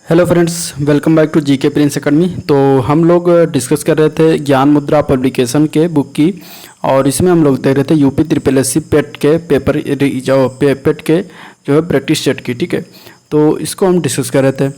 Hello friends, welcome back to GK Prince Academy. तो हम लोग डिस्कस कर रहे थे ज्ञान मुद्रा पब्लिकेशन के बुक की, और इसमें हम लोग देख रहे थे यूपी ट्रिपल एससी पेट के पेपर जो पेट के जो है प्रैक्टिस सेट की। ठीक है, तो इसको हम डिस्कस कर रहे थे।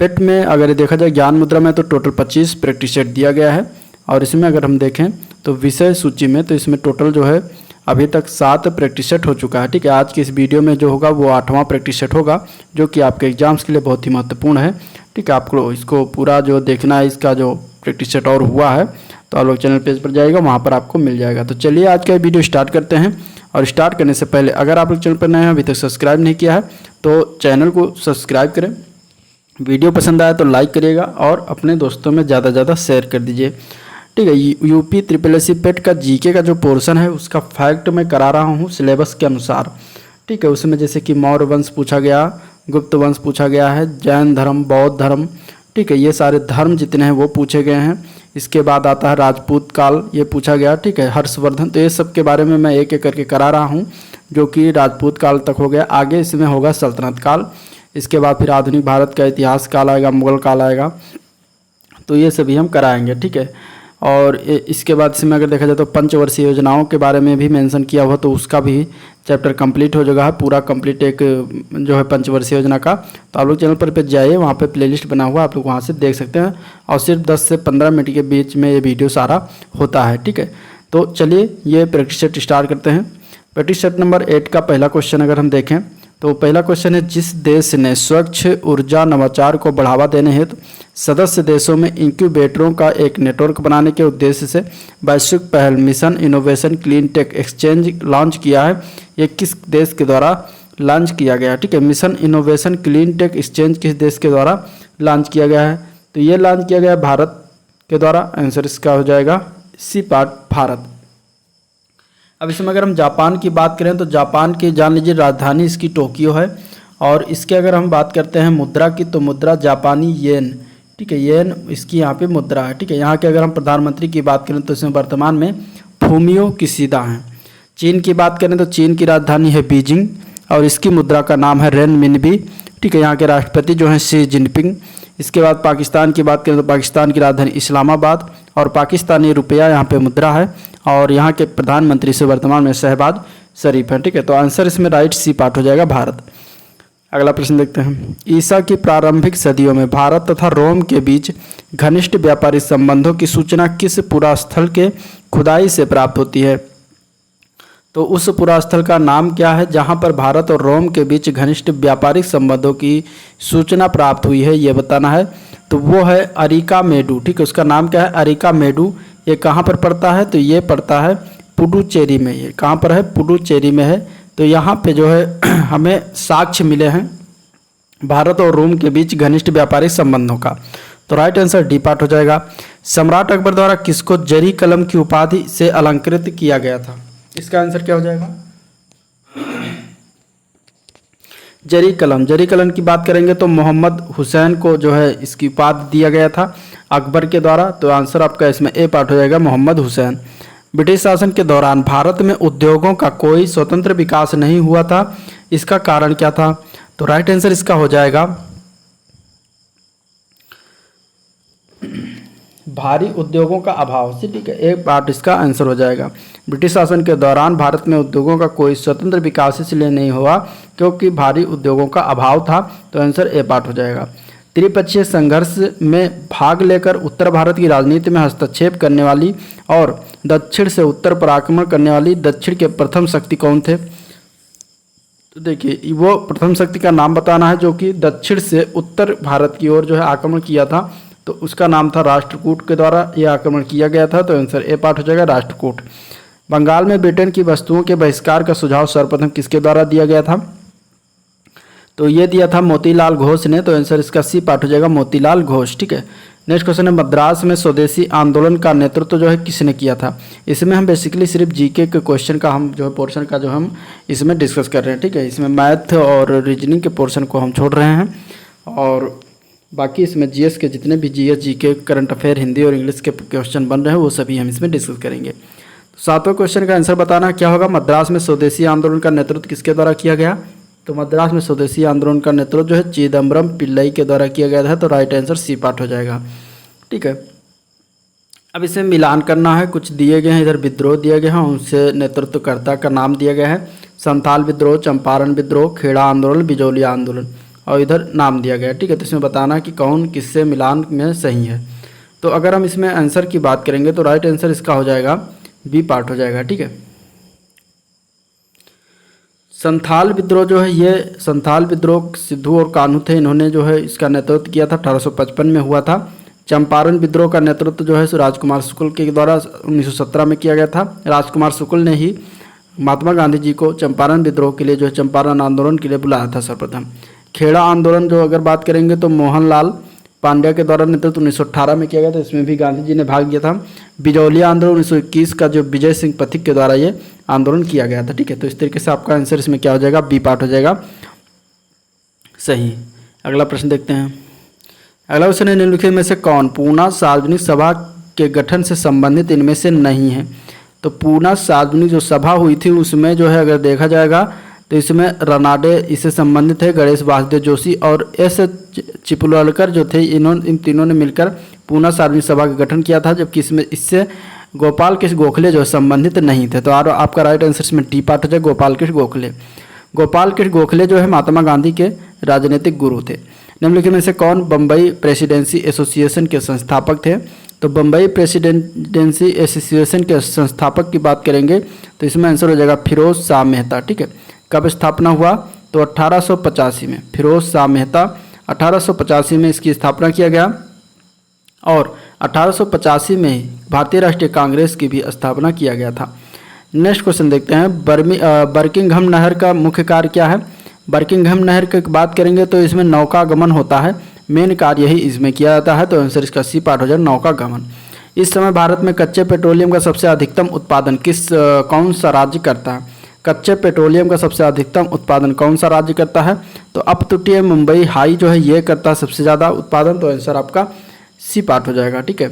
पेट में अगर देखा जाए ज्ञान मुद्रा में तो टोटल 25 प्रैक्टिस सेट दिया गया है, और इसमें अगर हम देखें तो विषय सूची में तो इसमें टोटल जो है अभी तक 7 प्रैक्टिस सेट हो चुका है। ठीक है, आज की इस वीडियो में जो होगा वो 8वां प्रैक्टिस सेट होगा, जो कि आपके एग्जाम्स के लिए बहुत ही महत्वपूर्ण है। ठीक है, आपको इसको पूरा जो देखना है, इसका जो प्रैक्टिस सेट और हुआ है तो आप लोग चैनल पेज पर जाइएगा, वहाँ पर आपको मिल जाएगा। तो चलिए आज का वीडियो स्टार्ट करते हैं। और स्टार्ट करने से पहले अगर आप लोग चैनल पर नए हैं, अभी तक सब्सक्राइब नहीं किया है तो चैनल को सब्सक्राइब करें। वीडियो पसंद आया तो लाइक करिएगा और अपने दोस्तों में ज़्यादा से ज़्यादा शेयर कर दीजिए। ठीक है, यूपी ट्रिपल एससी पेट का जीके का जो पोर्शन है उसका फैक्ट मैं करा रहा हूँ सिलेबस के अनुसार। ठीक है, उसमें जैसे कि मौर्य वंश पूछा गया, गुप्त वंश पूछा गया है, जैन धर्म, बौद्ध धर्म, ठीक है, ये सारे धर्म जितने हैं वो पूछे गए हैं। इसके बाद आता है राजपूत काल, ये पूछा गया। ठीक है, हर्षवर्धन, तो ये सब के बारे में मैं एक एक करके करा रहा हूँ, जो कि राजपूत काल तक हो गया। आगे इसमें होगा सल्तनत काल, इसके बाद फिर आधुनिक भारत का इतिहास काल आएगा, मुगल काल आएगा, तो ये सभी हम कराएंगे। ठीक है, और इसके बाद इसमें अगर देखा जाए तो पंचवर्षीय योजनाओं के बारे में भी मेंशन किया हुआ, तो उसका भी चैप्टर कंप्लीट हो जाएगा, पूरा कंप्लीट एक जो है पंचवर्षीय योजना का। तो आप लोग चैनल पर जाइए, वहाँ पे प्लेलिस्ट बना हुआ, आप लोग वहाँ से देख सकते हैं। और सिर्फ 10 से 15 मिनट के बीच में ये वीडियो सारा होता है। ठीक है, तो चलिए ये प्रैक्टिस सेट स्टार्ट करते हैं। प्रैक्टिस सेट नंबर 8 का पहला क्वेश्चन अगर हम देखें तो पहला क्वेश्चन है, जिस देश ने स्वच्छ ऊर्जा नवाचार को बढ़ावा देने हेतु सदस्य देशों में इंक्यूबेटरों का एक नेटवर्क बनाने के उद्देश्य से वैश्विक पहल Mission Innovation Clean Tech Exchange launch किया है, ये किस देश के द्वारा लॉन्च किया गया है? ठीक है, Mission Innovation Clean Tech Exchange किस देश के द्वारा लॉन्च किया गया है? तो ये लॉन्च किया गया है भारत के द्वारा। आंसर इसका हो जाएगा सी पार्ट, भारत। अब इसमें अगर हम जापान की बात करें तो जापान की जान लीजिए राजधानी इसकी टोक्यो है। और इसके अगर हम बात करते हैं मुद्रा की, तो मुद्रा जापानी येन। ठीक है, येन इसकी यहाँ पे मुद्रा है। ठीक है, यहाँ के अगर हम प्रधानमंत्री की बात करें तो इसमें वर्तमान में फूमियो किशिदा हैं। चीन की बात करें तो चीन की राजधानी है बीजिंग, और इसकी मुद्रा का नाम है रेनमिनबी। ठीक है, यहाँ के राष्ट्रपति जो हैं शी जिनपिंग। इसके बाद पाकिस्तान की बात करें तो पाकिस्तान की राजधानी इस्लामाबाद, और पाकिस्तानी रुपया यहाँ पे मुद्रा है, और यहाँ के प्रधानमंत्री से वर्तमान में शहबाज शरीफ हैं। ठीक है, तो आंसर इसमें राइट सी पार्ट हो जाएगा, भारत। अगला प्रश्न देखते हैं, ईसा की प्रारंभिक सदियों में भारत तथा रोम के बीच घनिष्ठ व्यापारिक संबंधों की सूचना किस पुरास्थल के खुदाई से प्राप्त होती है? तो उस पुरास्थल का नाम क्या है जहाँ पर भारत और रोम के बीच घनिष्ठ व्यापारिक संबंधों की सूचना प्राप्त हुई है, ये बताना है। तो वो है अरिका मेडू। ठीक है, उसका नाम क्या है? अरिका मेडू। ये कहाँ पर पड़ता है? तो ये पड़ता है पुडुचेरी में। ये कहाँ पर है? पुडुचेरी में है। तो यहाँ पे जो है हमें साक्ष्य मिले हैं भारत और रोम के बीच घनिष्ठ व्यापारिक संबंधों का। तो राइट आंसर डी पार्ट हो जाएगा। सम्राट अकबर द्वारा किसको जरी कलम की उपाधि से अलंकृत किया गया था? इसका आंसर क्या हो जाएगा? जरी कलम। जरी कलम की बात करेंगे तो मोहम्मद हुसैन को जो है इसकी उपाधि दिया गया था अकबर के द्वारा। तो आंसर आपका इसमें ए पार्ट हो जाएगा, मोहम्मद हुसैन। ब्रिटिश शासन के दौरान भारत में उद्योगों का कोई स्वतंत्र विकास नहीं हुआ था, इसका कारण क्या था? तो राइट आंसर इसका हो जाएगा भारी उद्योगों का अभाव से। ठीक है, एक पार्ट इसका आंसर हो जाएगा। ब्रिटिश शासन के दौरान भारत में उद्योगों का कोई स्वतंत्र विकास इसलिए नहीं हुआ क्योंकि भारी उद्योगों का अभाव था। तो आंसर ए पार्ट हो जाएगा। त्रिपक्षीय संघर्ष में भाग लेकर उत्तर भारत की राजनीति में हस्तक्षेप करने वाली और दक्षिण से उत्तर पर आक्रमण करने वाली दक्षिण के प्रथम शक्ति कौन थे? तो देखिए, वो प्रथम शक्ति का नाम बताना है जो कि दक्षिण से उत्तर भारत की ओर जो है आक्रमण किया था। तो उसका नाम था राष्ट्रकूट के द्वारा यह आक्रमण किया गया था। तो आंसर ए पार्ट हो जाएगा, राष्ट्रकूट। बंगाल में ब्रिटेन की वस्तुओं के बहिष्कार का सुझाव सर्वप्रथम किसके द्वारा दिया गया था? तो ये दिया था मोतीलाल घोष ने। तो आंसर इसका सी पार्ट हो जाएगा, मोतीलाल घोष। ठीक है, नेक्स्ट क्वेश्चन है, मद्रास में स्वदेशी आंदोलन का नेतृत्व जो है किसने किया था? इसमें हम बेसिकली सिर्फ जीके के क्वेश्चन का हम जो है पोर्शन का जो हम इसमें डिस्कस कर रहे हैं। ठीक है, इसमें मैथ और रीजनिंग के पोर्शन को हम छोड़ रहे हैं, और बाकी इसमें जीएस के जितने भी GS GK current affair Hindi और इंग्लिश के क्वेश्चन बन रहे हैं वो सभी हम इसमें डिस्कस करेंगे। तो 7वें क्वेश्चन का आंसर बताना क्या होगा? मद्रास में स्वदेशी आंदोलन का नेतृत्व किसके द्वारा किया गया? तो मद्रास में स्वदेशी आंदोलन का नेतृत्व जो है चिदम्बरम पिल्लई के द्वारा किया गया था। तो राइट आंसर सी पार्ट हो जाएगा। ठीक है, अब इसे मिलान करना है। कुछ दिए गए हैं, इधर विद्रोह दिए गए हैं, उनसे नेतृत्वकर्ता का नाम दिया गया है। संथाल विद्रोह, चंपारण विद्रोह, खेड़ा आंदोलन, बिजौली आंदोलन, और इधर नाम दिया गया है। ठीक है, तो इसमें बताना कि कौन किससे मिलान में सही है। तो अगर हम इसमें आंसर की बात करेंगे तो राइट आंसर इसका हो जाएगा बी पार्ट हो जाएगा। ठीक है, संथाल विद्रोह जो है, ये संथाल विद्रोह सिद्धू और कान्हू थे, इन्होंने जो है इसका नेतृत्व किया था, 1855 में हुआ था। चंपारण विद्रोह का नेतृत्व जो है राजकुमार शुक्ल के द्वारा 1917 में किया गया था। राजकुमार शुक्ल ने ही महात्मा गांधी जी को चंपारण विद्रोह के लिए जो है चंपारण आंदोलन के लिए बुलाया था सर्वप्रथम। खेड़ा आंदोलन जो अगर बात करेंगे तो मोहनलाल पांड्या के द्वारा नेतृत्व 1918 में किया गया था, इसमें भी गांधी जी ने भाग लिया था। बिजौली आंदोलन 1921 का जो विजय सिंह पथिक के द्वारा ये आंदोलन किया गया था। ठीक है, तो इस तरीके से आपका आंसर इसमें क्या हो जाएगा, बी पार्ट हो जाएगा सही। अगला प्रश्न देखते हैं। अगला क्वेश्चन है, निम्नलिखित में से कौन पूना सार्वजनिक सभा के गठन से संबंधित इनमें से नहीं है। तो पूना सार्वजनिक जो सभा हुई थी उसमें जो है अगर देखा जाएगा तो इसमें रनाडे इससे संबंधित है, गणेश वासुदेव जोशी और एस चिपलुलकर जो थे, इन तीनों ने मिलकर पूना सार्वजनिक सभा का गठन किया था, जबकि इसमें इससे गोपाल कृष्ण गोखले जो संबंधित नहीं थे। तो आपका राइट आंसर इसमें टी पार्ट हो जाए, गोपाल कृष्ण गोखले। गोपाल कृष्ण गोखले जो है महात्मा गांधी के राजनीतिक गुरु थे। निम्नलिखित में से कौन बम्बई प्रेसिडेंसी एसोसिएशन के संस्थापक थे। तो बम्बई प्रेसिडेंसी एसोसिएशन के संस्थापक की बात करेंगे तो इसमें आंसर हो जाएगा फिरोज शाह मेहता। ठीक है, कब स्थापना हुआ तो 1885 में, फिरोज शाह मेहता 1885 में इसकी स्थापना किया गया और 1885 में ही भारतीय राष्ट्रीय कांग्रेस की भी स्थापना किया गया था। नेक्स्ट क्वेश्चन देखते हैं, बर्किंघम नहर का मुख्य कार्य क्या है। बर्किंघम नहर की बात करेंगे तो इसमें नौकागमन होता है, मेन कार्य ही इसमें किया जाता है। तो आंसर इसका सी पार्ट हो जाए, नौकागमन। इस समय भारत में कच्चे पेट्रोलियम का सबसे अधिकतम उत्पादन कौन सा राज्य करता है। कच्चे पेट्रोलियम का सबसे अधिकतम उत्पादन कौन सा राज्य करता है। तो अपतटीय मुंबई हाई जो है ये करता है सबसे ज़्यादा उत्पादन। तो आंसर आपका सी पार्ट हो जाएगा। ठीक है,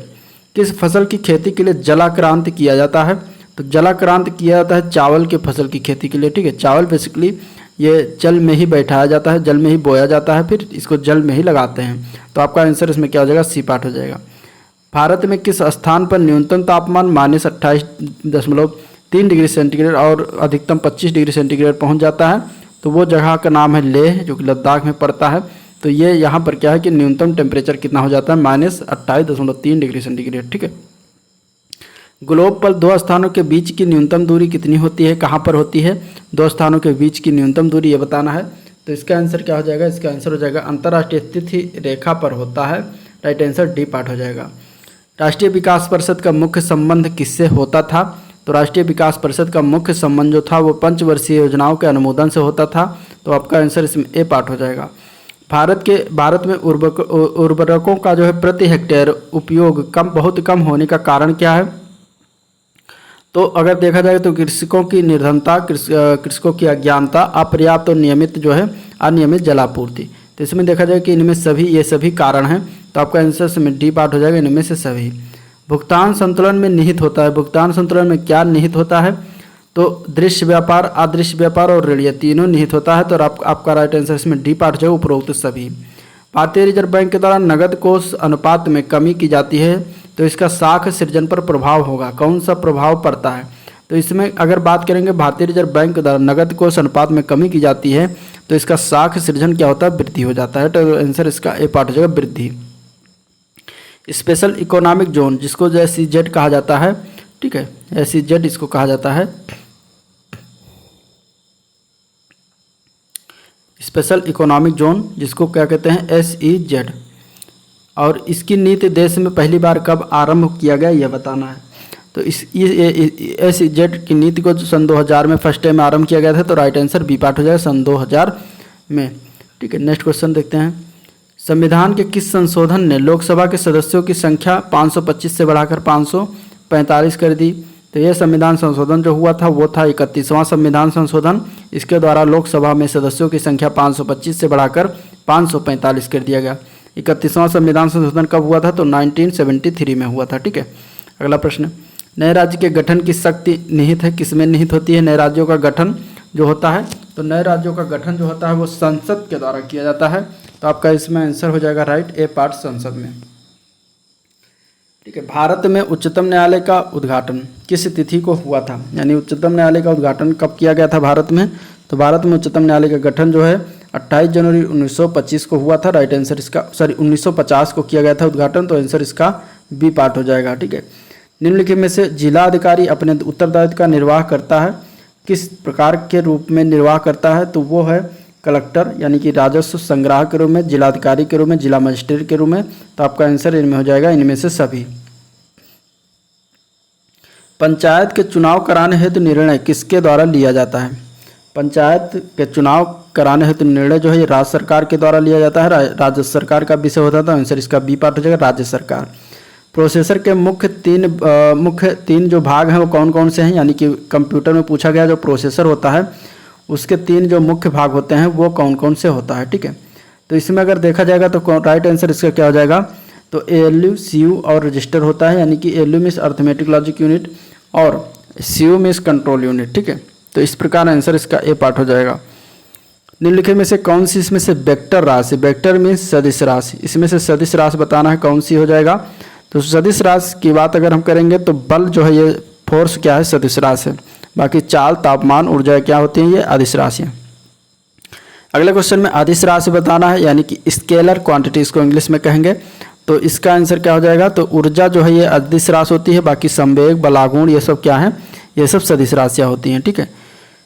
किस फसल की खेती के लिए जलाक्रांत किया जाता है। तो जलाक्रांत किया जाता है चावल की फसल की खेती के लिए। ठीक है, चावल बेसिकली ये जल में ही बैठाया जाता है, जल में ही बोया जाता है, फिर इसको जल में ही लगाते हैं। तो आपका आंसर इसमें क्या हो जाएगा, सी पार्ट हो जाएगा। भारत में किस स्थान पर न्यूनतम तापमान -28.3 डिग्री सेंटीग्रेड और अधिकतम 25 डिग्री सेंटीग्रेड पहुंच जाता है। तो वो जगह का नाम है लेह, जो कि लद्दाख में पड़ता है। तो ये यहाँ पर क्या है कि न्यूनतम टेम्परेचर कितना हो जाता है, -28.3 डिग्री सेंटीग्रेड। ठीक है, ग्लोब पर दो स्थानों के बीच की न्यूनतम दूरी कितनी होती है, कहाँ पर होती है। दो स्थानों के बीच की न्यूनतम दूरी ये बताना है। तो इसका आंसर क्या हो जाएगा, इसका आंसर हो जाएगा अंतर्राष्ट्रीय स्थिति रेखा पर होता है। राइट आंसर डी पार्ट हो जाएगा। राष्ट्रीय विकास परिषद का मुख्य संबंध किससे होता था। तो राष्ट्रीय विकास परिषद का मुख्य संबंध जो था वो पंचवर्षीय योजनाओं के अनुमोदन से होता था। तो आपका आंसर इसमें ए पार्ट हो जाएगा। भारत में उर्वरकों का जो है प्रति हेक्टेयर उपयोग बहुत कम होने का कारण क्या है। तो अगर देखा जाए तो कृषकों की निर्धनता, कृषकों की अज्ञानता, अपर्याप्त और नियमित जो है अनियमित जलापूर्ति। तो इसमें देखा जाए कि इनमें ये सभी कारण हैं। तो आपका आंसर इसमें डी पार्ट हो जाएगा, इनमें से सभी। भुगतान संतुलन में निहित होता है। भुगतान संतुलन में क्या निहित होता है। तो दृश्य व्यापार, अदृश्य व्यापार और ऋण, ये तीनों निहित होता है। तो आपका राइट आंसर इसमें डी पार्ट जो है उपरोक्त सभी। भारतीय रिजर्व बैंक के द्वारा नगद कोष अनुपात में कमी की जाती है। तो इसका साख सृजन पर प्रभाव होगा, कौन सा प्रभाव पड़ता है। तो इसमें अगर बात करेंगे भारतीय रिजर्व बैंक के द्वारा नगद कोष अनुपात में कमी की जाती है तो इसका साख सृजन क्या होता है, वृद्धि हो जाता है। तो आंसर इसका ए पार्ट हो जाएगा, वृद्धि। स्पेशल इकोनॉमिक जोन जिसको जो SEZ कहा जाता है। ठीक है, SEZ इसको कहा जाता है, स्पेशल इकोनॉमिक जोन जिसको क्या कहते हैं, SEZ। और इसकी नीति देश में पहली बार कब आरंभ किया गया यह बताना है। तो इस SEZ की नीति को सन 2000 में फर्स्ट टाइम आरंभ किया गया था। तो राइट आंसर बी पार्ट हो जाएगा, सन 2000 में। ठीक है, नेक्स्ट क्वेश्चन देखते हैं। संविधान के किस संशोधन ने लोकसभा के सदस्यों की संख्या 525 से बढ़ाकर 545 कर दी। तो यह संविधान संशोधन जो हुआ था वो था 31वां संविधान संशोधन। इसके द्वारा लोकसभा में सदस्यों की संख्या 525 से बढ़ाकर 545 कर दिया गया। 31वां संविधान संशोधन कब हुआ था। तो 1973 में हुआ था। ठीक है, अगला प्रश्न, नए राज्य के गठन की शक्ति निहित है, किसमें निहित होती है। नए राज्यों का गठन जो होता है तो नए राज्यों का गठन जो होता है वो संसद के द्वारा किया जाता है। तो आपका इसमें आंसर हो जाएगा राइट ए पार्ट संसद में। ठीक है, भारत में उच्चतम न्यायालय का उद्घाटन किस तिथि को हुआ था, यानी उच्चतम न्यायालय का उद्घाटन कब किया गया था भारत में? तो भारत में उच्चतम न्यायालय का गठन जो है 28 जनवरी 1925 को हुआ था। राइट आंसर इसका 1950 को किया गया था उद्घाटन, तो आंसर इसका बी पार्ट हो जाएगा। ठीक है, निम्नलिखित में से जिला अधिकारी अपने उत्तरदायित्व का निर्वाह करता है किस प्रकार के रूप में निर्वाह करता है? तो वो है कलेक्टर यानी कि राजस्व संग्राहक के रूप में, जिलाधिकारी के रूप में, जिला मजिस्ट्रेट के रूप में। तो आपका आंसर इनमें हो जाएगा इनमें से सभी। पंचायत के चुनाव कराने हेतु निर्णय किसके द्वारा लिया जाता है? पंचायत के चुनाव कराने हेतु निर्णय जो है ये राज्य सरकार के द्वारा लिया जाता है। राज्य सरकार का विषय होता था, आंसर इसका बी पार्ट हो जाएगा राज्य सरकार। प्रोसेसर के मुख्य तीन जो भाग हैं वो कौन कौन से हैं, यानी कि कंप्यूटर में पूछा गया जो प्रोसेसर होता है उसके 3 जो मुख्य भाग होते हैं वो कौन कौन से होता है। ठीक है, तो इसमें अगर देखा जाएगा तो राइट आंसर इसका क्या हो जाएगा? तो ALU, CU और रजिस्टर होता है, यानी कि ALU means arithmetic logic unit और CU मीन्स कंट्रोल यूनिट। ठीक है, तो इस प्रकार आंसर इसका ए पार्ट हो जाएगा। निम्नलिखित में से कौन सी इसमें से वेक्टर राशि, वेक्टर मीन्स सदिश राशि, इसमें से सदिश राशि बताना है कौन सी हो जाएगा? तो सदिश राशि की बात अगर हम करेंगे तो बल जो है ये फोर्स क्या है? सदिश राशि है। बाकी चाल, तापमान, ऊर्जा क्या होती हैं? ये अदिश राशियाँ। अगले क्वेश्चन में अदिश राशि बताना है, यानी कि स्केलर क्वांटिटी इसको इंग्लिश में कहेंगे। तो इसका आंसर क्या हो जाएगा? तो ऊर्जा जो है ये अदिश राशि होती है, बाकी संवेग, बलागुण ये सब क्या है? ये सब सदिश राशियाँ होती हैं। ठीक है,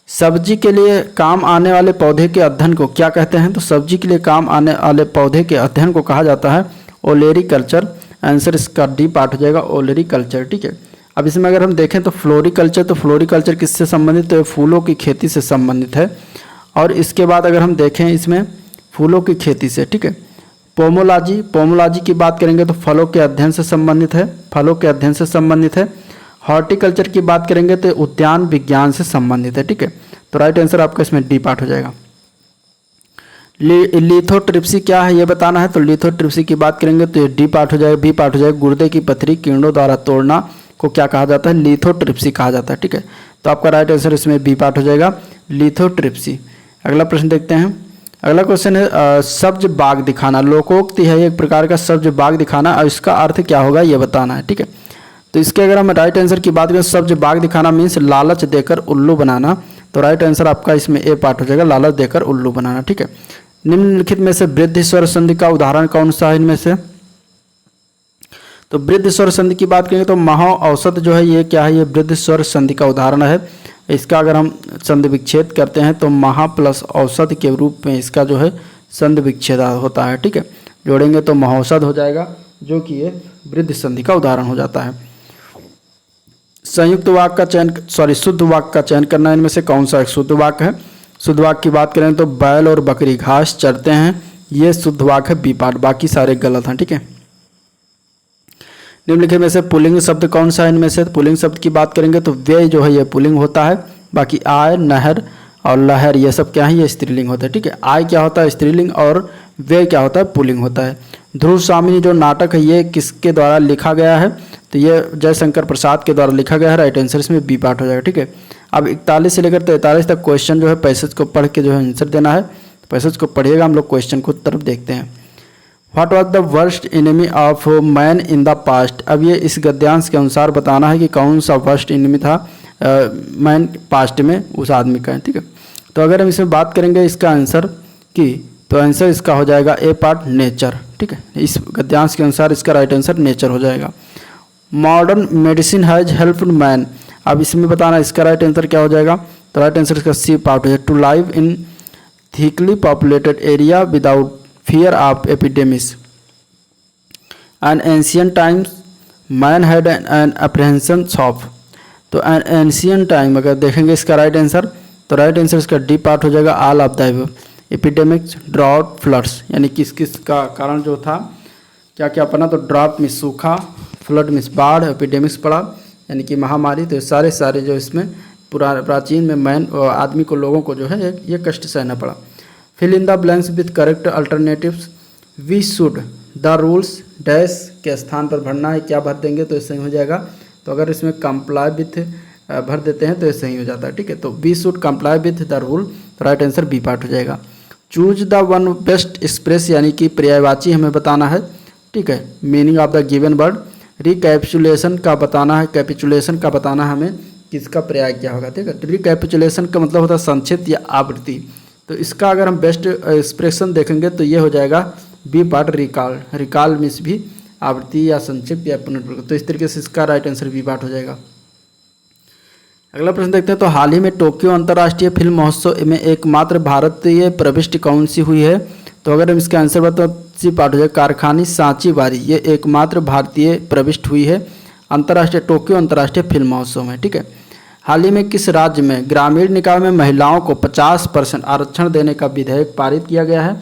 सब्जी के लिए काम आने वाले पौधे के अध्ययन को क्या कहते हैं? तो सब्जी के लिए काम आने वाले पौधे के अध्ययन को कहा जाता है ओलेरीकल्चर। आंसर इसका डी पार्ट हो जाएगा ओलेरीकल्चर। ठीक है, अब इसमें अगर हम देखें तो फ्लोरिकल्चर, तो फ्लोरिकल्चर किससे संबंधित है? फूलों की खेती से संबंधित है। और इसके बाद अगर हम देखें इसमें फूलों की खेती से, ठीक है, पोमोलॉजी, पोमोलॉजी की बात करेंगे तो फलों के अध्ययन से संबंधित है, फलों के अध्ययन से संबंधित है। हॉर्टिकल्चर की बात करेंगे तो उद्यान विज्ञान से संबंधित है। ठीक है, तो राइट आंसर आपका इसमें डी पार्ट हो जाएगा। लिथोट्रिप्सी क्या है ये बताना है। तो लिथोट्रिप्सी की बात करेंगे तो ये डी पार्ट हो जाएगा, बी पार्ट हो जाएगा। गुर्दे की पथरी किरणों द्वारा तोड़ना को क्या कहा जाता है? लिथोट्रिप्सी कहा जाता है। ठीक है, तो आपका राइट आंसर इसमें बी पार्ट हो जाएगा लिथोट्रिप्सी। अगला प्रश्न देखते हैं। अगला क्वेश्चन है सब्ज बाग दिखाना। लोकोक्ति है एक प्रकार का सब्ज बाग दिखाना, और इसका अर्थ क्या होगा ये बताना है। ठीक है, तो इसके अगर हम राइट आंसर की बात करें, सब्ज बाग दिखाना मीन्स लालच देकर उल्लू बनाना। तो राइट आंसर आपका इसमें ए पार्ट हो जाएगा, लालच देकर उल्लू बनाना। ठीक है, निम्नलिखित में से वृद्धि स्वर संधि का उदाहरण कौन सा है इनमें से? तो वृद्धि स्वर संधि की बात करेंगे तो महो औसत जो है ये क्या है? ये वृद्धि स्वर संधि का उदाहरण है। इसका अगर हम संधि विच्छेद करते हैं तो महा प्लस औसत के रूप में इसका जो है संधि विच्छेद होता है। ठीक है, जोड़ेंगे तो महौसत हो जाएगा, जो कि ये वृद्धि संधि का उदाहरण हो जाता है। संयुक्त वाक्य का चयन, शुद्ध वाक्य का चयन करना, इनमें से कौन सा एक शुद्ध वाक्य है? शुद्ध वाक्य की बात करें तो बैल और बकरी घास चरते हैं, ये शुद्ध वाक्य है बी पार्ट, बाकी सारे गलत हैं। ठीक है, निम्नलिखित में से पुल्लिंग शब्द कौन सा है इनमें से? पुल्लिंग शब्द की बात करेंगे तो व्यय जो है ये पुल्लिंग होता है, बाकी आय, नहर और लहर ये सब क्या है? ये स्त्रीलिंग होता है। ठीक है, आय क्या होता है? स्त्रीलिंग, और व्यय क्या होता है? पुल्लिंग होता है। ध्रुव स्वामिनी जो नाटक है ये किसके द्वारा लिखा गया है? तो ये जयशंकर प्रसाद के द्वारा लिखा गया है। राइट आंसर इसमें बी पार्ट हो जाएगा। ठीक है, अब 41 से लेकर 43 तक क्वेश्चन जो है पैसेज को पढ़ के जो है आंसर देना है। पैसेज को पढ़िएगा, हम लोग क्वेश्चन को तरफ देखते हैं। What was the worst enemy of man in the past? अब ये इस गद्यांश के अनुसार बताना है कि कौन सा वर्स्ट एनिमी था मैन पास्ट में उस आदमी का। ठीक है, तो अगर हम इसमें बात करेंगे इसका आंसर की, तो आंसर इसका हो जाएगा ए पार्ट नेचर। ठीक है, इस गद्यांश के अनुसार इसका राइट आंसर नेचर हो जाएगा। Modern medicine has helped man, अब इसमें बताना इसका राइट आंसर क्या हो जाएगा? तो राइट आंसर इसका सी पार्ट हो जाएगा। To live in thickly populated area without fear of epidemics. An ancient times man had an apprehension of, तो an ancient time अगर देखेंगे इसका राइट आंसर, तो राइट आंसर इसका डी पार्ट हो जाएगा all of the epidemics, drought, floods, यानी किस किस का कारण जो था क्या क्या पढ़ना? तो ड्रॉट में सूखा, फ्लड में बाढ़, एपिडेमिक्स पड़ा यानी कि महामारी। तो सारे सारे जो इसमें प्राचीन में मैन आदमी को, लोगों को जो है ये कष्ट सहना पड़ा। Fill in the blanks with correct alternatives. We should the rules dash के स्थान पर भरना है, क्या भर देंगे तो ये सही हो जाएगा। तो अगर इसमें कंप्लाई विथ भर देते हैं तो ये सही हो जाता है। ठीक है, तो we should comply with the rule, तो राइट आंसर बी पार्ट हो जाएगा। Choose the one best express यानी कि पर्यायवाची हमें बताना है, ठीक है, meaning of the given word. Recapitulation का बताना है, कैपिचुलेशन का बताना है हमें किसका पर्याय क्या होगा, ठीक है। तो रिकैपिचुलेशन का मतलब होता है संक्षिप्त या आवृत्ति। तो इसका अगर हम बेस्ट एक्सप्रेशन देखेंगे तो ये हो जाएगा B part recall. Recall means भी आवृत्ति या संक्षिप्त या पुनर्प्रगति। तो इस तरीके से इसका राइट आंसर बी पार्ट हो जाएगा। अगला प्रश्न देखते हैं। तो हाल ही में टोक्यो अंतर्राष्ट्रीय फिल्म महोत्सव में एकमात्र भारतीय प्रविष्टि कौन सी हुई है? तो अगर हम इसका आंसर बताओ सी पार्ट हो जाएगा कारखानी सांची बारी। ये एकमात्र भारतीय प्रविष्ट हुई है अंतर्राष्ट्रीय टोक्यो अंतर्राष्ट्रीय फिल्म महोत्सव में, ठीक है। हाल ही में किस राज्य में ग्रामीण निकाय में महिलाओं को 50% आरक्षण देने का विधेयक पारित किया गया है?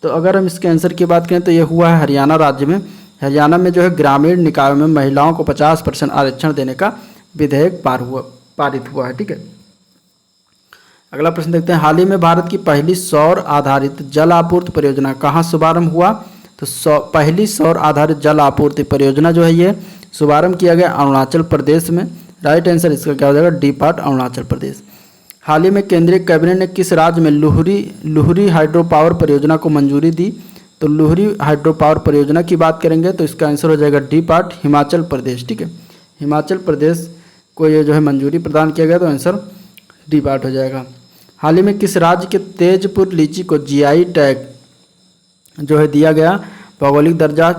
तो अगर हम इसके आंसर की बात करें तो ये हुआ है हरियाणा राज्य में। हरियाणा में जो है ग्रामीण निकाय में महिलाओं को 50% आरक्षण देने का विधेयक पारित हुआ है, ठीक है। अगला प्रश्न देखते हैं। हाल ही में भारत की पहली सौर आधारित जल आपूर्ति परियोजना कहाँ शुभारंभ हुआ? तो पहली सौर आधारित जल आपूर्ति परियोजना जो है ये शुभारंभ किया गया अरुणाचल प्रदेश में। राइट आंसर इसका क्या हो जाएगा? D part Arunachal Pradesh. हाल ही में केंद्रीय कैबिनेट ने किस राज्य में लुहरी हाइड्रो पावर परियोजना को मंजूरी दी? तो लुहरी हाइड्रो पावर परियोजना की बात करेंगे तो इसका आंसर हो जाएगा डी पार्ट हिमाचल प्रदेश, ठीक है। हिमाचल प्रदेश को ये जो है मंजूरी प्रदान किया गया, तो आंसर डी पार्ट हो जाएगा। हाल ही में किस राज्य के तेजपुर लीची को जीआई टैग जो है दिया गया? भौगोलिक दर्जा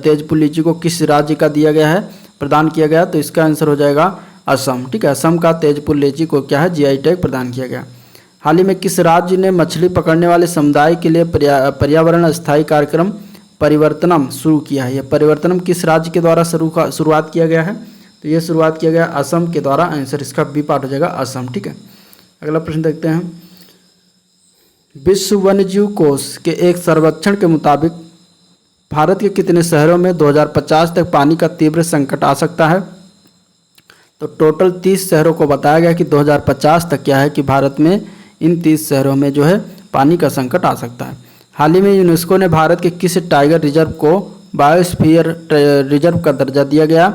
तेजपुर लीची को किस राज्य का दिया गया है, प्रदान किया गया? तो इसका आंसर हो जाएगा असम, ठीक है। असम का तेजपुर लीची को क्या है? जीआई टैग प्रदान किया गया। हाल ही में किस राज्य ने मछली पकड़ने वाले समुदाय के लिए पर्यावरण स्थायी कार्यक्रम परिवर्तनम शुरू किया है? यह परिवर्तनम किस राज्य के द्वारा शुरुआत किया गया है? तो ये शुरुआत किया गया असम के द्वारा। आंसर इसका बी पार्ट हो जाएगा असम, ठीक है। अगला प्रश्न देखते हैं। विश्व वन्यजीव कोष के एक सर्वेक्षण के मुताबिक भारत के कितने शहरों में 2050 तक पानी का तीव्र संकट आ सकता है? तो टोटल 30 शहरों को बताया गया कि 2050 तक क्या है कि भारत में इन 30 शहरों में जो है पानी का संकट आ सकता है। हाल ही में यूनेस्को ने भारत के किस टाइगर रिजर्व को बायोस्फीयर रिजर्व का दर्जा दिया गया?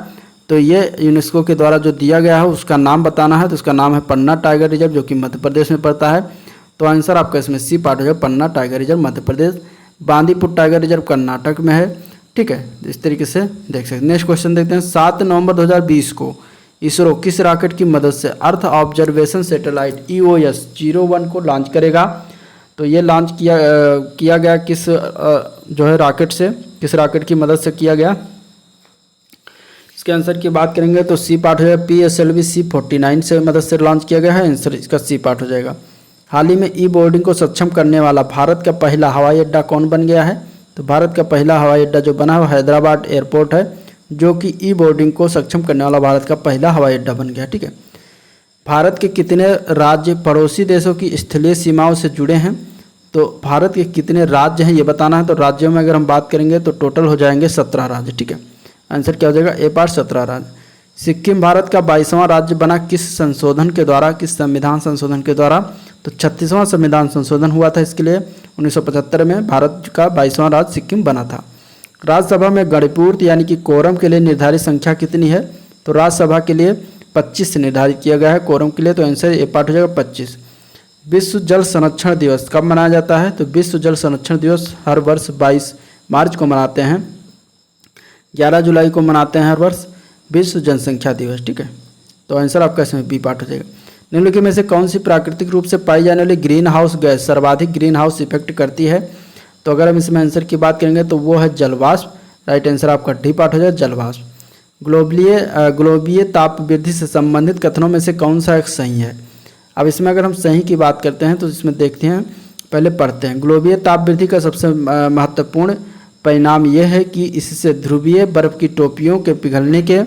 तो ये यूनेस्को के द्वारा जो दिया गया है उसका नाम बताना है। तो उसका नाम है पन्ना टाइगर रिजर्व, जो कि मध्य प्रदेश में पड़ता है। तो आंसर आपका इसमें सी पार्ट हो जाएगा पन्ना tiger reserve Madhya Pradesh. Bandipur tiger reserve Karnataka में है, ठीक है। इस तरीके से देख सकते हैं। नेक्स्ट क्वेश्चन देखते हैं। 7 नवंबर 2020 को इसरो किस रॉकेट की मदद से अर्थ ऑब्जर्वेशन सैटेलाइट EOS 01 को लॉन्च करेगा? तो ये लॉन्च किया गया किस जो है रॉकेट से, किस रॉकेट की मदद से किया गया? इसके आंसर की बात करेंगे तो सी पार्ट हो जाएगा PSLV C49 से मदद से लॉन्च किया गया है। आंसर इसका सी पार्ट हो जाएगा। हाल ही में ई बोर्डिंग को सक्षम करने वाला भारत का पहला हवाई अड्डा कौन बन गया है? तो भारत का पहला हवाई अड्डा जो बना है वो हैदराबाद एयरपोर्ट है, जो कि ई बोर्डिंग को सक्षम करने वाला भारत का पहला हवाई अड्डा बन गया, ठीक है। भारत के कितने राज्य पड़ोसी देशों की स्थलीय सीमाओं से जुड़े हैं? तो भारत के कितने राज्य हैं ये बताना है। तो राज्यों में अगर हम बात करेंगे तो टोटल हो जाएंगे 17 राज्य, ठीक है। आंसर क्या हो जाएगा? ए पार्ट 17 राज्य। सिक्किम भारत का 22वां राज्य बना किस संशोधन के द्वारा, किस संविधान संशोधन के द्वारा? तो 36वां संविधान संशोधन हुआ था इसके लिए 1975 में भारत का 22वां राज्य सिक्किम बना था। राज्यसभा में गणपूर्त यानी कि कोरम के लिए निर्धारित संख्या कितनी है? तो राज्यसभा के लिए 25 निर्धारित किया गया है कोरम के लिए। तो आंसर ए पार्ट हो जाएगा 25। विश्व जल संरक्षण दिवस कब मनाया जाता है? तो विश्व जल संरक्षण दिवस हर वर्ष 22 मार्च को मनाते हैं। 11 जुलाई को मनाते हैं हर वर्ष विश्व जनसंख्या दिवस, ठीक है। तो आंसर आपका इसमें बी पार्ट हो जाएगा। निम्नलिखित में से कौन सी प्राकृतिक रूप से पाई जाने वाली ग्रीन हाउस गैस सर्वाधिक ग्रीन हाउस इफेक्ट करती है? तो अगर हम इसमें आंसर की बात करेंगे तो वो है जलवाष्प। राइट आंसर आपका डी पार्ट हो जाएगा जलवाष्प। ग्लोबीय ताप वृद्धि से संबंधित कथनों में से कौन सा एक सही है? अब इसमें अगर हम सही की बात करते हैं तो इसमें देखते हैं, पहले पढ़ते हैं। ग्लोबीय ताप वृद्धि का सबसे महत्वपूर्ण परिणाम यह है कि इससे ध्रुवीय बर्फ की टोपियों के पिघलने के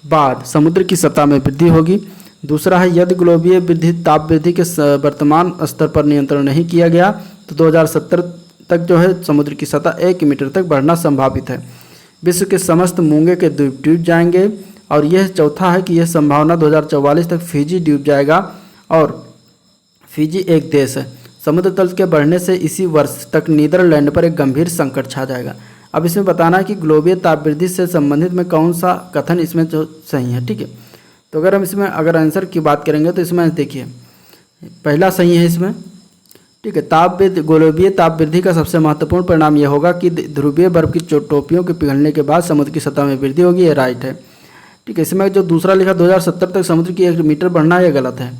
बाद समुद्र की सतह में वृद्धि होगी। दूसरा है यदि ग्लोबीय वृद्धि ताप वृद्धि के वर्तमान स्तर पर नियंत्रण नहीं किया गया तो 2070 तक जो है समुद्र की सतह 1 मीटर तक बढ़ना संभावित है। विश्व के समस्त मूंगे के द्वीप डूब जाएंगे। और यह चौथा है कि यह संभावना 2044 तक फिजी डूब जाएगा। और फिजी एक देश है। समुद्र तल के बढ़ने से इसी वर्ष तक नीदरलैंड पर एक गंभीर संकट छा जाएगा। अब इसमें बताना है कि ग्लोबीय ताप वृद्धि से संबंधित में कौन सा कथन इसमें जो सही है, ठीक है। तो अगर हम इसमें अगर आंसर की बात करेंगे तो इसमें देखिए पहला सही है इसमें ठीक है। गोलवीय ताप वृद्धि का सबसे महत्वपूर्ण परिणाम यह होगा कि ध्रुवीय बर्फ की टोपियों के पिघलने के बाद समुद्र की सतह में वृद्धि होगी, ये राइट है। ठीक है। इसमें जो दूसरा लिखा 2070 तक समुद्र की 1 मीटर बढ़ना, यह गलत है।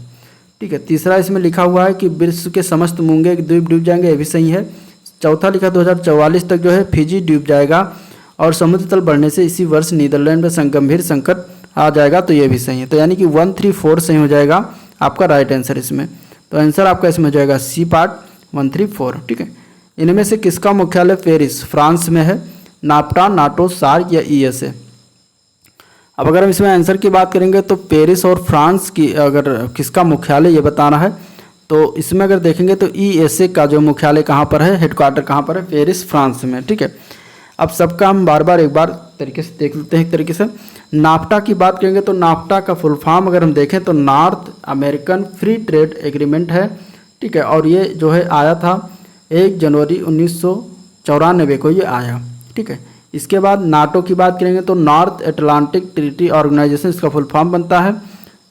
ठीक है। तीसरा इसमें लिखा हुआ है कि विश्व के समस्त मूंगे द्वीप डूब जाएंगे, ये भी सही है। चौथा लिखा 2044 तक जो है फिजी डूब जाएगा और समुद्र तल बढ़ने से इसी वर्ष नीदरलैंड में गंभीर संकट आ जाएगा, तो ये भी सही है। तो यानी कि 1, 3, 4 सही हो जाएगा आपका राइट आंसर इसमें। तो आंसर आपका इसमें हो जाएगा सी पार्ट 1, 3, 4। ठीक है। इनमें से किसका मुख्यालय पेरिस फ्रांस में है? नाफ्टा, नाटो, सार्क या ईएसए? अब अगर हम इसमें आंसर की बात करेंगे तो पेरिस और फ्रांस की अगर किसका मुख्यालय ये बताना है तो इसमें अगर देखेंगे तो ईएसए का जो मुख्यालय कहाँ पर है, हेडक्वार्टर कहाँ पर है? पेरिस फ्रांस में। ठीक है। अब सबका हम एक बार तरीके से देख लेते हैं। एक तरीके से नाफ्टा की बात करेंगे तो नाफ्टा का फुल फॉर्म अगर हम देखें तो north American free trade agreement है। ठीक है। और ये जो है आया था 1 जनवरी 1994 को ये आया। ठीक है। इसके बाद नाटो की बात करेंगे तो नॉर्थ अटलांटिक ट्रीटी ऑर्गेनाइजेशन, इसका फुल फॉर्म बनता है।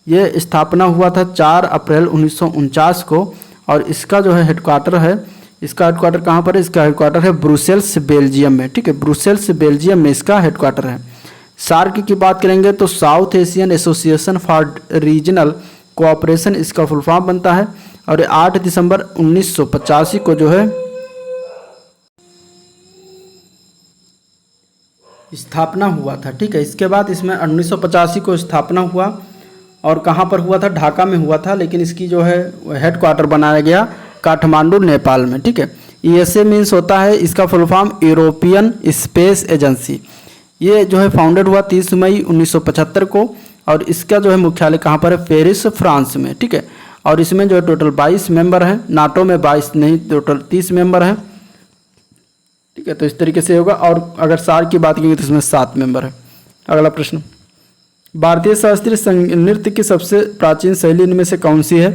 ये स्थापना हुआ था 4 अप्रैल 1949 को और इसका जो है हेडक्वार्टर है, इसका हेडक्वार्टर कहाँ पर है? इसका हेडक्वार्टर है ब्रुसेल्स, बेल्जियम में। ठीक है। ब्रुसेल्स, बेल्जियम में इसका हेडक्वार्टर है। सार्क की बात करेंगे तो south Asian association for regional cooperation, इसका फुल फॉर्म बनता है और 8 दिसंबर 1985 को जो है स्थापना हुआ था। ठीक है। इसके बाद इसमें 1985 को स्थापना हुआ और कहाँ पर हुआ था? ढाका में हुआ था, लेकिन इसकी जो है हेडक्वार्टर बनाया गया काठमांडू, नेपाल में। ठीक है। ईएसए मीन्स होता है, इसका full form European space agency. ये जो है फाउंडेड हुआ 30 मई 1975 को और इसका जो है मुख्यालय कहाँ पर है? पेरिस, फ्रांस में। ठीक है। और इसमें जो है टोटल 22 मेंबर हैं, नाटो में 22 नहीं, टोटल 30 मेंबर हैं। ठीक है। तो इस तरीके से होगा। और अगर सार्क की बात करेंगे तो इसमें 7 मेंबर है। अगला प्रश्न, भारतीय शास्त्रीय नृत्य की सबसे प्राचीन शैली इनमें से कौन सी है?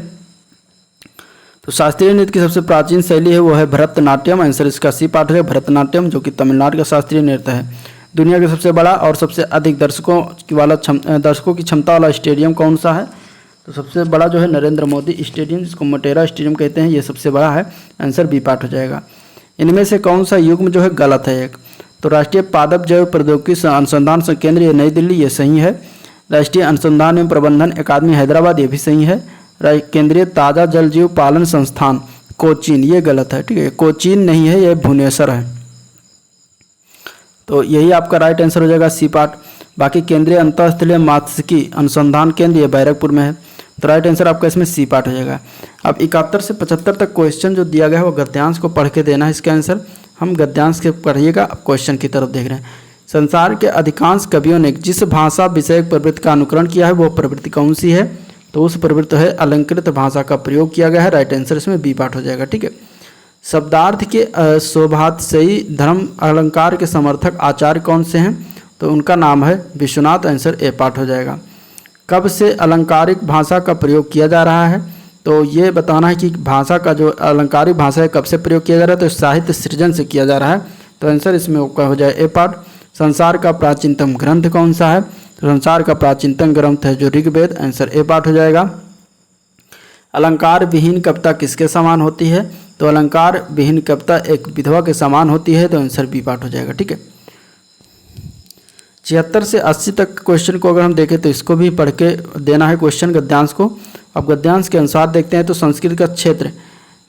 तो शास्त्रीय नृत्य की सबसे प्राचीन शैली है वो है भरतनाट्यम। आंसर इसका सी पार्ट है भरतनाट्यम, जो कि तमिलनाडु का शास्त्रीय नृत्य है। दुनिया का सबसे बड़ा और सबसे अधिक दर्शकों की क्षमता वाला स्टेडियम कौन सा है? तो सबसे बड़ा जो है नरेंद्र मोदी स्टेडियम, जिसको मोटेरा स्टेडियम कहते हैं, ये सबसे बड़ा है। आंसर बी पार्ट हो जाएगा। इनमें से कौन सा युग्म जो है गलत है? एक तो राष्ट्रीय पादप जैव प्रौद्योगिकी अनुसंधान केंद्र, ये नई दिल्ली, ये सही है। राष्ट्रीय अनुसंधान एवं प्रबंधन अकादमी हैदराबाद, ये भी सही है। केंद्रीय ताज़ा जल जीव पालन संस्थान कोचीन, ये गलत है। ठीक है। कोचीन नहीं है, ये भुवनेश्वर है। तो यही आपका राइट आंसर हो जाएगा सी पार्ट। बाकी केंद्रीय अंतःस्थलीय मात्स्यिकी अनुसंधान केंद्र, ये बैरकपुर में है। तो राइट आंसर आपका इसमें सी पार्ट हो जाएगा। अब 71 से 75 तक क्वेश्चन जो दिया गया है वो गद्यांश को पढ़ के देना है इसका आंसर। हम गद्यांश के पढ़िएगा, अब क्वेश्चन की तरफ देख रहे हैं। संसार के अधिकांश कवियों ने जिस भाषा विषयक प्रवृत्ति का अनुकरण किया है वो प्रवृत्ति कौन सी है? तो उस प्रवृत्ति है अलंकृत भाषा का प्रयोग किया गया है। राइट आंसर इसमें बी पार्ट हो जाएगा। ठीक है। शब्दार्थ के शोभातिशयी धर्म अलंकार के समर्थक आचार्य कौन से हैं? तो उनका नाम है विश्वनाथ। आंसर ए पार्ट हो जाएगा। कब से अलंकारिक भाषा का प्रयोग किया जा रहा है? तो ये बताना है कि भाषा का जो अलंकारिक भाषा है कब से प्रयोग किया जा रहा है? तो साहित्य सृजन से किया जा रहा है। तो आंसर इसमें हो जाए ए पार्ट। संसार का प्राचीनतम ग्रंथ कौन सा है? तो संसार का प्राचीनतम ग्रंथ है जो ऋग्वेद। आंसर ए पार्ट हो जाएगा। अलंकार विहीन कविता किसके समान होती है? तो अलंकार विहीन कविता एक विधवा के समान होती है। तो आंसर बी पार्ट हो जाएगा। ठीक है। 76 से 80 तक क्वेश्चन को अगर हम देखें तो इसको भी पढ़ के देना है क्वेश्चन गद्यांश को। अब गद्यांश के अनुसार देखते हैं तो संस्कृत का क्षेत्र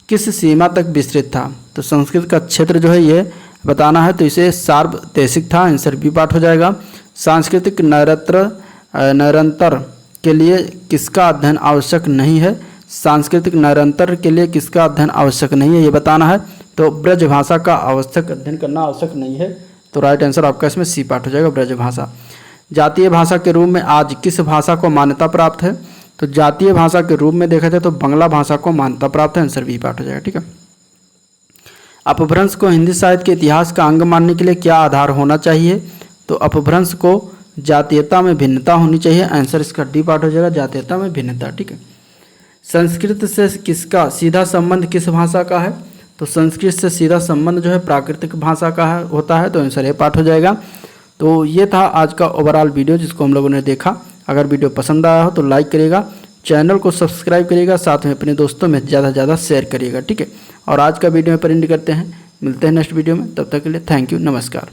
किस सीमा तक विस्तृत था? तो संस्कृत का क्षेत्र जो है ये बताना है, तो इसे सार्वदेशिक था। आंसर बी पार्ट हो जाएगा। सांस्कृतिक निरंतर के लिए किसका अध्ययन आवश्यक नहीं है? सांस्कृतिक निरंतर के लिए किसका अध्ययन आवश्यक नहीं है ये बताना है। तो ब्रज भाषा का आवश्यक अध्ययन करना आवश्यक नहीं है। तो राइट आंसर आपका इसमें सी पार्ट हो जाएगा ब्रज भाषा। जातीय भाषा के रूप में आज किस भाषा को मान्यता प्राप्त है? तो जातीय भाषा के रूप में देखा जाए तो बांग्ला भाषा को मान्यता प्राप्त है। आंसर बी पार्ट हो जाएगा। ठीक है। अपभ्रंश को हिंदी साहित्य के इतिहास का अंग मानने के लिए क्या आधार होना चाहिए? तो अपभ्रंश को जातीयता में भिन्नता होनी चाहिए। आंसर इसका डी पार्ट हो जाएगा, जातीयता में भिन्नता। ठीक है। संस्कृत से किसका सीधा संबंध किस भाषा का है? तो संस्कृत से सीधा संबंध जो है प्राकृतिक भाषा का होता है। तो आंसर ए पार्ट हो जाएगा। तो ये था आज का ओवरऑल वीडियो जिसको हम लोगों ने देखा। अगर वीडियो पसंद आया हो तो लाइक करिएगा, चैनल को सब्सक्राइब करिएगा, साथ में अपने दोस्तों में ज़्यादा से ज़्यादा शेयर करिएगा। ठीक है। और आज का वीडियो में पर एंड करते हैं। मिलते हैं नेक्स्ट वीडियो में, तब तक के लिए थैंक यू, नमस्कार।